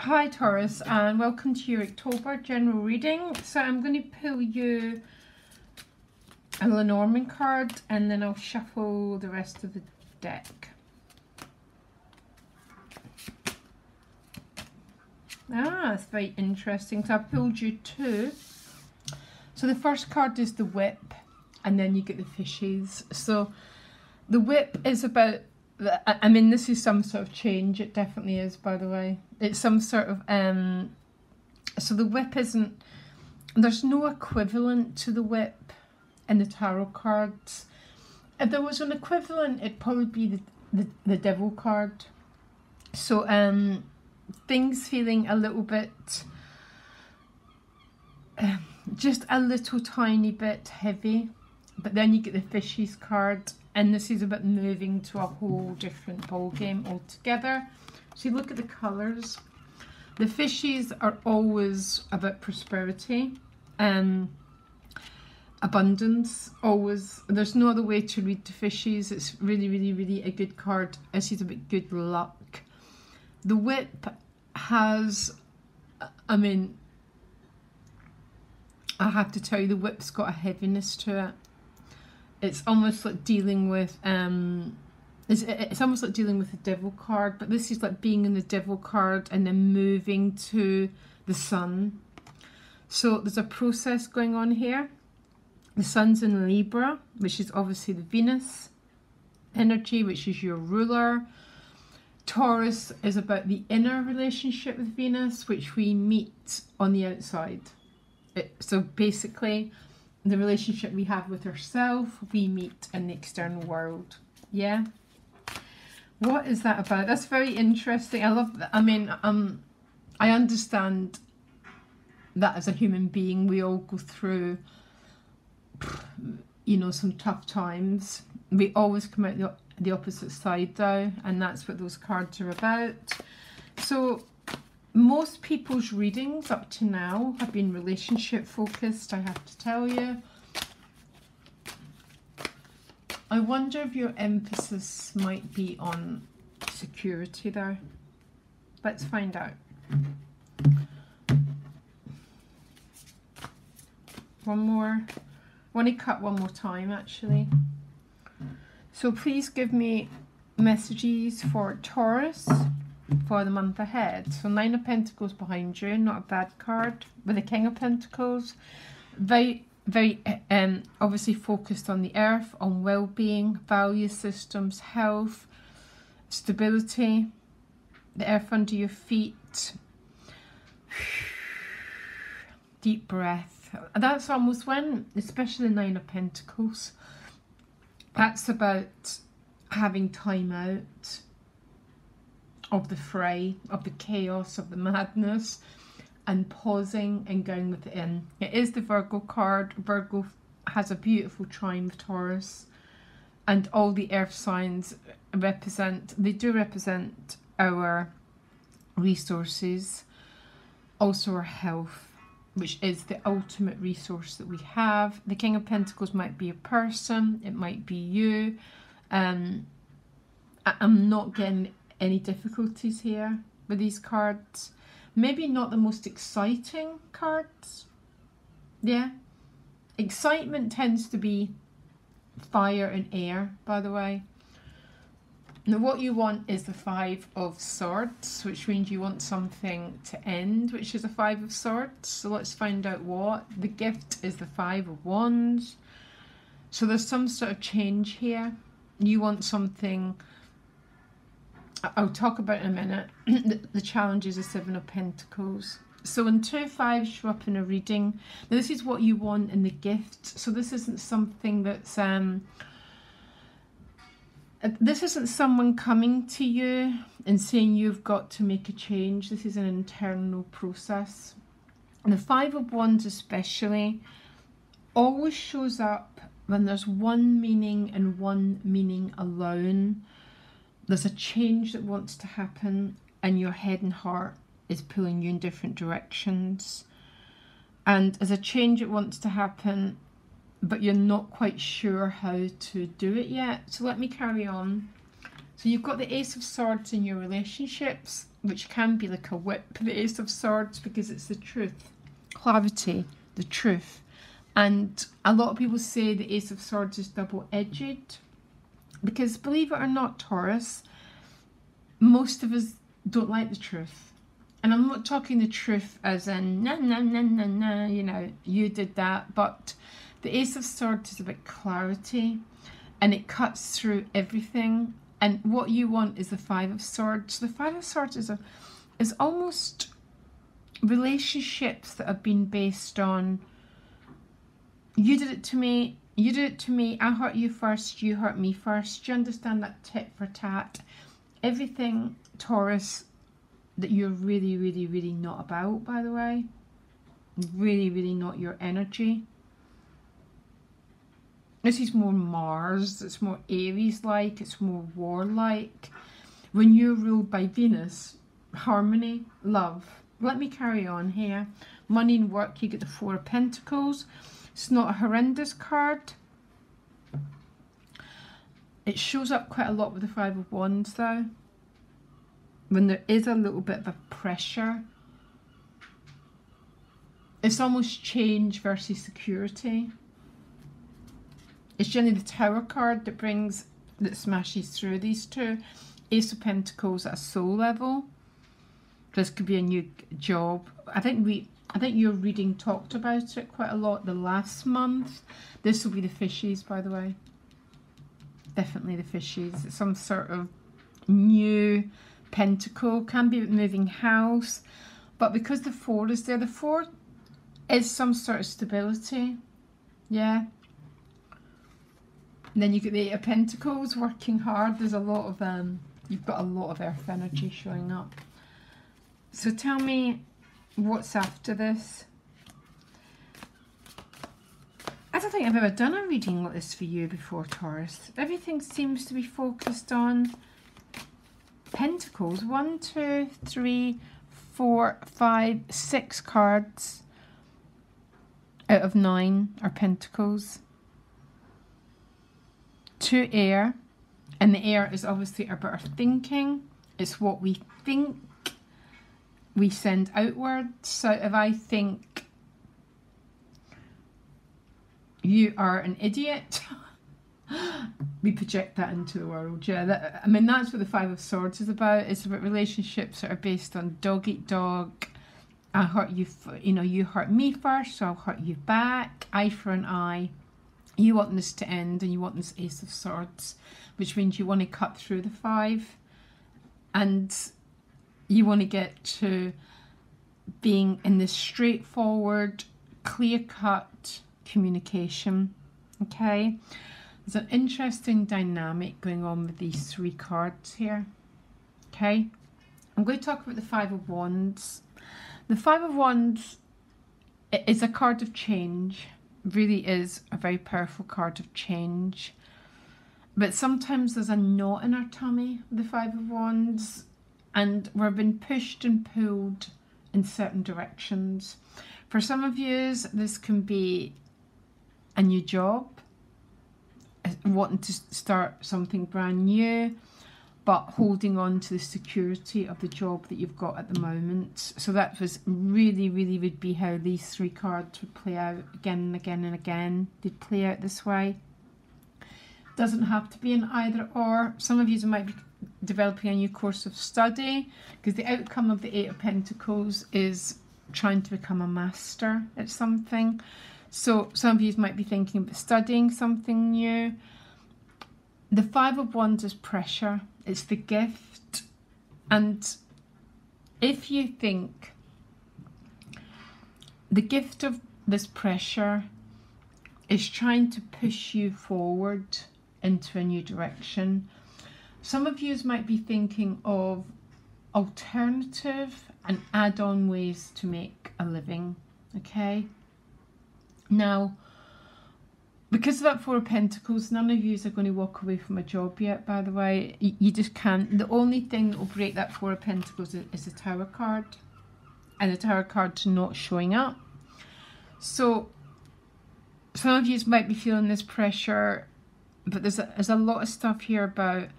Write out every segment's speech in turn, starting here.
Hi Taurus, and welcome to your October general reading. So I'm going to pull you a Lenormand card and then I'll shuffle the rest of the deck. It's very interesting. So I pulled you two. So the first card is the whip and then you get the fishes. So the whip is about, I mean, this is some sort of change. It definitely is, by the way. It's some sort of, so the whip isn't, there's no equivalent to the whip in the tarot cards. If there was an equivalent, it'd probably be the devil card. So things feeling a little bit, just a little tiny bit heavy. But then you get the fishes card, and this is about moving to a whole different ball game altogether. So you look at the colours. The fishes are always about prosperity, abundance, always. There's no other way to read the fishes. It's really, really, really a good card. This is about good luck. The whip has, I mean, I have to tell you, the whip's got a heaviness to it. It's almost like dealing with, it's almost like dealing with the devil card, but this is like being in the devil card and then moving to the sun. So there's a process going on here. The sun's in Libra, which is obviously the Venus energy, which is your ruler. Taurus is about the inner relationship with Venus, which we meet on the outside. So basically, the relationship we have with ourselves, we meet in the external world. Yeah. What is that about? That's very interesting. I love that. I mean, I understand that as a human being, we all go through, you know, some tough times. We always come out the opposite side though, and that's what those cards are about. So most people's readings up to now have been relationship focused, I have to tell you. I wonder if your emphasis might be on security there. Let's find out. One more. I want to cut one more time actually. So please give me messages for Taurus for the month ahead. So 9 of Pentacles behind you, not a bad card, with the King of Pentacles. Very, very obviously focused on the earth, on well-being, value systems, health, stability, the earth under your feet. Deep breath. That's almost when, especially 9 of Pentacles, that's about having time out of the fray, of the chaos, of the madness, and pausing and going within. It is the Virgo card. Virgo has a beautiful trine with Taurus, and all the earth signs represent our resources, also our health, which is the ultimate resource that we have. The King of Pentacles might be a person, it might be you. I'm not getting any difficulties here with these cards. Maybe not the most exciting cards. Yeah. Excitement tends to be fire and air, by the way. Now what you want is the 5 of Swords, which means you want something to end, which is a 5 of Swords. So let's find out what. The gift is the 5 of Wands. So there's some sort of change here. You want something, I'll talk about in a minute. The challenge is the 7 of Pentacles. So when 2 5s show up in a reading, now this is what you want in the gift. So this isn't something that's, this isn't someone coming to you and saying you've got to make a change. This is an internal process. And the 5 of Wands especially always shows up when there's one meaning and one meaning alone. There's a change that wants to happen and your head and heart is pulling you in different directions. And as a change that wants to happen, but you're not quite sure how to do it yet. So let me carry on. So you've got the Ace of Swords in your relationships, which can be like a whip, the Ace of Swords, because it's the truth, clarity, the truth. And a lot of people say the Ace of Swords is double-edged, because believe it or not, Taurus, most of us don't like the truth. And I'm not talking the truth as in, nah, nah, nah, nah, nah, you know, you did that. But the Ace of Swords is about clarity, and it cuts through everything. And what you want is the Five of Swords. The Five of Swords is almost relationships that have been based on, you did it to me, you did it to me, I hurt you first, you hurt me first. Do you understand that tit for tat? Everything, Taurus, that you're really, really, really not about, by the way. Really, really not your energy. This is more Mars, it's more Aries-like, it's more war-like. When you're ruled by Venus, harmony, love. Let me carry on here. Money and work, you get the Four of Pentacles. It's not a horrendous card. It shows up quite a lot with the Five of Wands though. When there is a little bit of a pressure. It's almost change versus security. It's generally the Tower card that smashes through these two. Ace of Pentacles at a soul level. This could be a new job. I think your reading talked about it quite a lot the last month. This will be the fishes, by the way. Definitely the fishes. It's some sort of new pentacle. Can be moving house. But because the Four is there, the Four is some sort of stability. Yeah. And then you get the Eight of Pentacles, working hard. There's a lot of, you've got a lot of earth energy showing up. So tell me what's after this. I don't think I've ever done a reading like this for you before, Taurus. Everything seems to be focused on Pentacles. 1, 2, 3, 4, 5, 6 cards out of 9 are Pentacles. 2 air, and the air is obviously about our thinking. It's what we think we send outwards. So if I think you are an idiot, we project that into the world. Yeah, I mean, that's what the Five of Swords is about. It's about relationships that are based on dog eat dog. I hurt you, you hurt me first, so I'll hurt you back. Eye for an eye. You want this to end, and you want this Ace of Swords, which means you want to cut through the 5, and you want to get to being in this straightforward, clear-cut communication. Okay, there's an interesting dynamic going on with these 3 cards here. Okay, I'm going to talk about the Five of Wands. The Five of Wands is a card of change. Really is a very powerful card of change, but sometimes there's a knot in our tummy with the Five of Wands, and we're being pushed and pulled in certain directions. For some of you, this can be a new job, wanting to start something brand new, but holding on to the security of the job that you've got at the moment. So that was really, really would be how these 3 cards would play out again and again and again. They'd play out this way. Doesn't have to be an either or. Some of you might be developing a new course of study, because the outcome of the Eight of Pentacles is trying to become a master at something. So some of you might be thinking about studying something new. The Five of Wands is pressure. It's the gift. And if you think the gift of this pressure is trying to push you forward into a new direction, some of you might be thinking of alternative and add-on ways to make a living. Okay, now because of that Four of Pentacles, none of you are going to walk away from a job yet, by the way. You just can't. The only thing that will break that Four of Pentacles is the Tower card, and the Tower card's not showing up. So some of you might be feeling this pressure, but there's a lot of stuff here about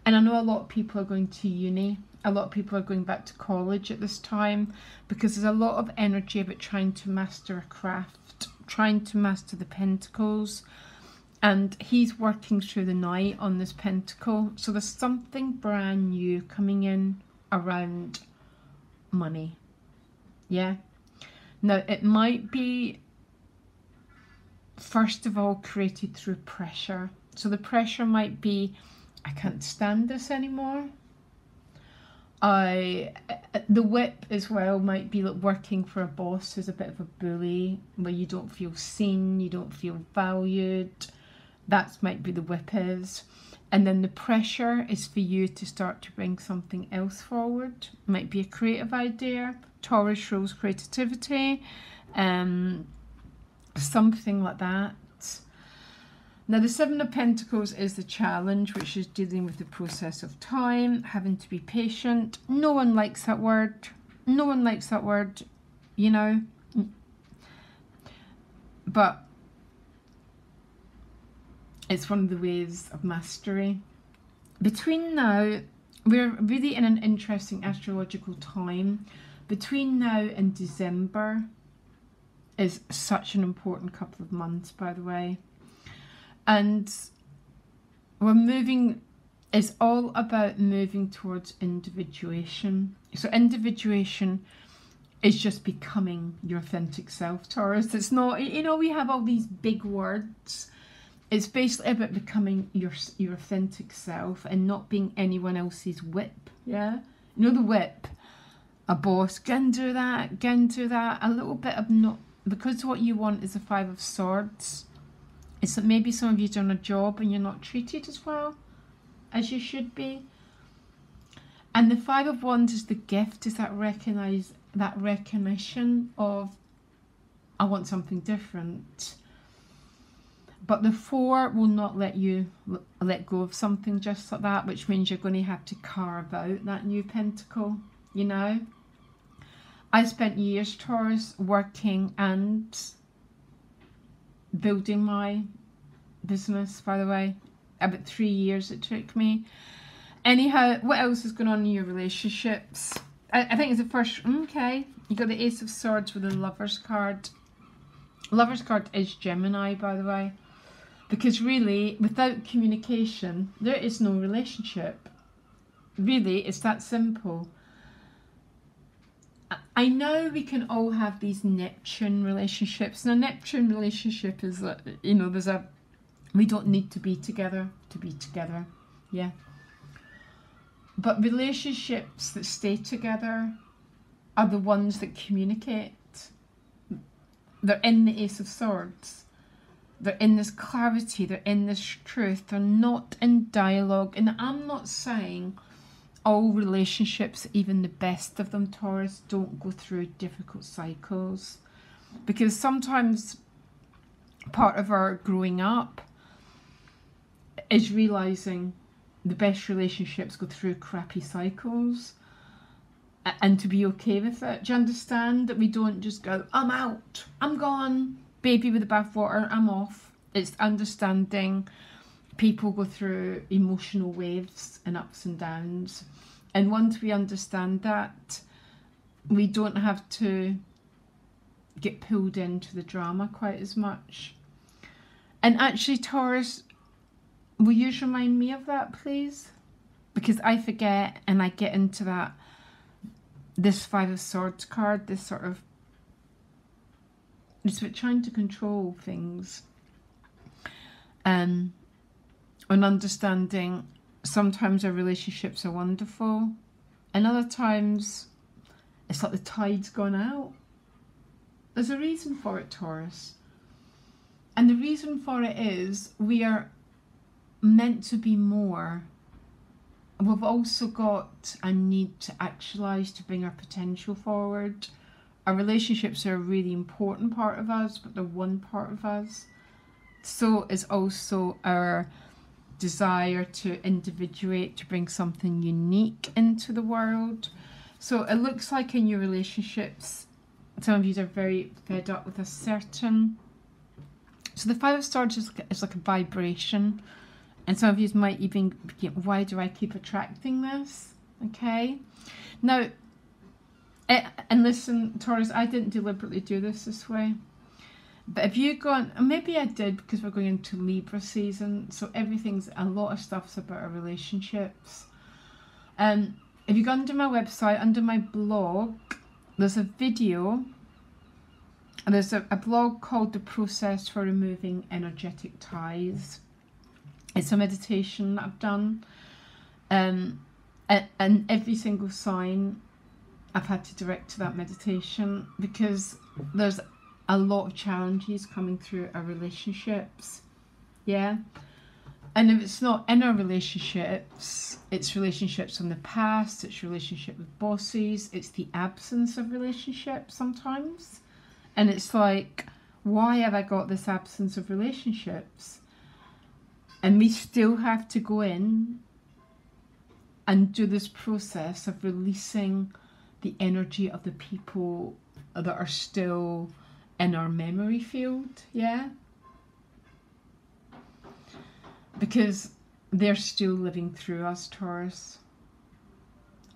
And I know a lot of people are going to uni. A lot of people are going back to college at this time, because there's a lot of energy about trying to master a craft, trying to master the pentacles. And he's working through the night on this pentacle. So there's something brand new coming in around money. Yeah. Now, it might be, first of all, created through pressure. So the pressure might be, I can't stand this anymore. The whip as well might be like working for a boss who's a bit of a bully, where you don't feel seen, you don't feel valued. That might be the whip is. And then the pressure is for you to start to bring something else forward. Might be a creative idea. Taurus rules creativity. Something like that. Now, the Seven of Pentacles is the challenge, which is dealing with the process of time, having to be patient. No one likes that word. No one likes that word, you know. But it's one of the ways of mastery. Between now, we're really in an interesting astrological time. Between now and December is such an important couple of months, by the way. And we're moving, it's all about moving towards individuation. So individuation is just becoming your authentic self, Taurus. It's not, you know, we have all these big words. It's basically about becoming your authentic self and not being anyone else's whip. Yeah, you know, the whip, a boss, can do that, a little bit of not, because what you want is the Five of Swords. It's that maybe some of you done a job and you're not treated as well as you should be. And the Five of Wands is the gift, is that recognition of, I want something different. But the Four will not let you let go of something just like that, which means you're going to have to carve out that new pentacle, you know. I spent years, Taurus, working and building my business, by the way. About 3 years it took me. Anyhow, what else is going on in your relationships? I think it's the first, okay, you got the Ace of Swords with the Lover's card. Lover's card is Gemini, by the way. Because really, without communication, there is no relationship. Really, it's that simple. I know we can all have these Neptune relationships. Now, Neptune relationship is, you know, we don't need to be together, yeah. But relationships that stay together are the ones that communicate. They're in the Ace of Swords. They're in this clarity, they're in this truth, they're not in dialogue. And I'm not saying all relationships, even the best of them, Taurus, don't go through difficult cycles. Because sometimes part of our growing up is realising the best relationships go through crappy cycles. And to be okay with it. Do you understand that we don't just go, I'm out, I'm gone, baby with the bathwater, I'm off. It's understanding people go through emotional waves and ups and downs. And once we understand that, we don't have to get pulled into the drama quite as much. And actually, Taurus, will you remind me of that, please? Because I forget and I get into that. This Five of Swords card, this sort of, it's about trying to control things. And understanding sometimes our relationships are wonderful and other times it's like the tide's gone out. There's a reason for it, Taurus. And the reason for it is we are meant to be more. We've also got a need to actualise, to bring our potential forward. Our relationships are a really important part of us, but they're one part of us. So is also our desire to individuate, to bring something unique into the world. So it looks like in your relationships, some of you are very fed up with a certain... So the Five of Swords is like a vibration. And some of you might even begin, why do I keep attracting this? Okay. Now, and listen, Taurus, I didn't deliberately do this way. But if you gone, maybe I did because we're going into Libra season, so a lot of stuff's about our relationships. If you go under my website, under my blog, there's a video, and there's a blog called The Process for Removing Energetic Ties. It's a meditation that I've done, and every single sign I've had to direct to that meditation because there's a lot of challenges coming through our relationships, yeah? And if it's not in our relationships, it's relationships from the past, it's relationship with bosses, it's the absence of relationships sometimes. And it's like, why have I got this absence of relationships? And we still have to go in and do this process of releasing the energy of the people that are still in our memory field, yeah? Because they're still living through us, Taurus.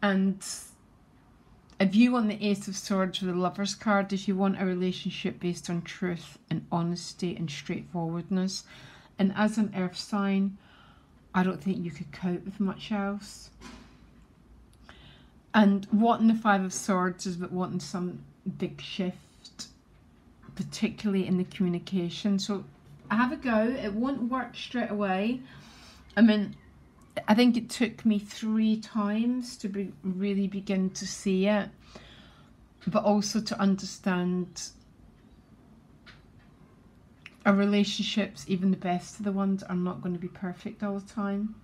And if you want the Ace of Swords with the Lover's card, if you want a relationship based on truth and honesty and straightforwardness, and as an earth sign, I don't think you could cope with much else. And wanting the Five of Swords is about wanting some big shift, particularly in the communication. So have a go. It won't work straight away. I mean, I think it took me 3 times to really begin to see it, but also to understand our relationships, even the best of the ones, are not going to be perfect all the time.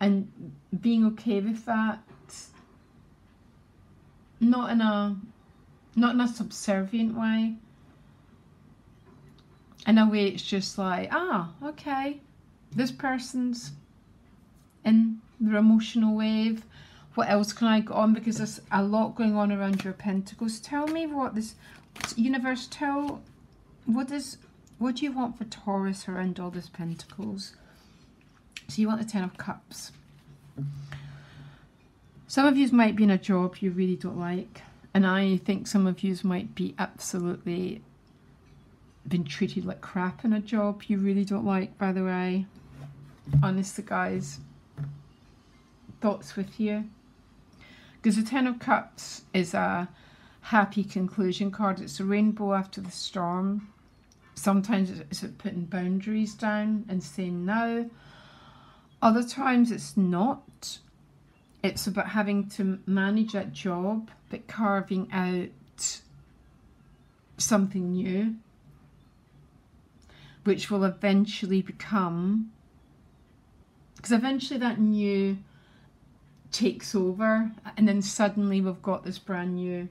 And being okay with that, not in a subservient way. In a way it's just like, okay, this person's in their emotional wave. What else can I go on? Because there's a lot going on around your pentacles. Tell me what this universe, what do you want for Taurus around all these pentacles? So you want the Ten of Cups. Some of you might be in a job you really don't like, and I think some of you might be absolutely been treated like crap in a job you really don't like, by the way. Honestly, guys, thoughts with you? Because the Ten of Cups is a happy conclusion card. It's a rainbow after the storm. Sometimes it's about putting boundaries down and saying no. Other times it's not. It's about having to manage that job, but carving out something new, which will eventually become, because eventually that new takes over, and then suddenly we've got this brand new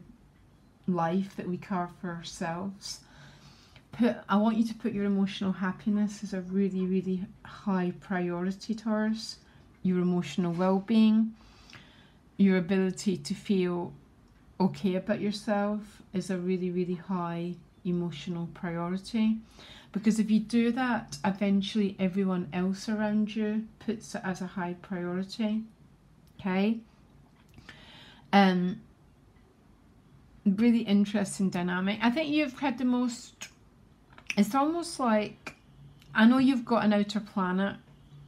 life that we carve for ourselves. I want you to put your emotional happiness as a really, really high priority, Taurus. Your emotional well-being, your ability to feel okay about yourself is a really, really high emotional priority. Because if you do that, eventually everyone else around you puts it as a high priority. Okay? Really interesting dynamic. I think you've had the most, it's almost like, I know you've got an outer planet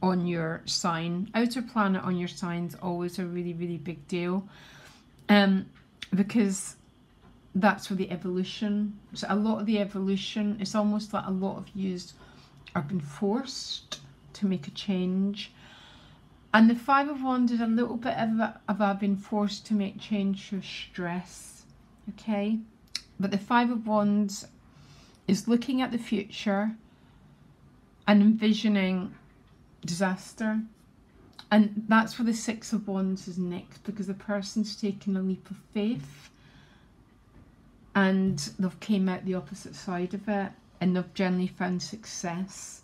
on your sign. Outer planet on your sign is always a really, really big deal. Because that's where the evolution, so a lot of the evolution, it's almost like a lot of yous are being forced to make a change. And the Five of Wands is a little bit of being forced to make change through stress, okay? But the Five of Wands is looking at the future and envisioning disaster. And that's where the Six of Wands is next, because the person's taken a leap of faith and they've came out the opposite side of it, and they've generally found success.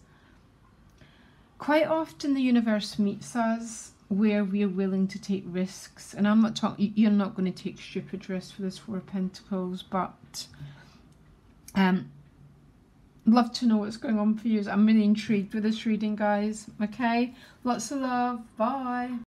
Quite often the universe meets us where we're willing to take risks, and I'm not talking, you're not going to take stupid risks for this Four of Pentacles, but love to know what's going on for you. I'm really intrigued with this reading, guys. Okay, lots of love. Bye.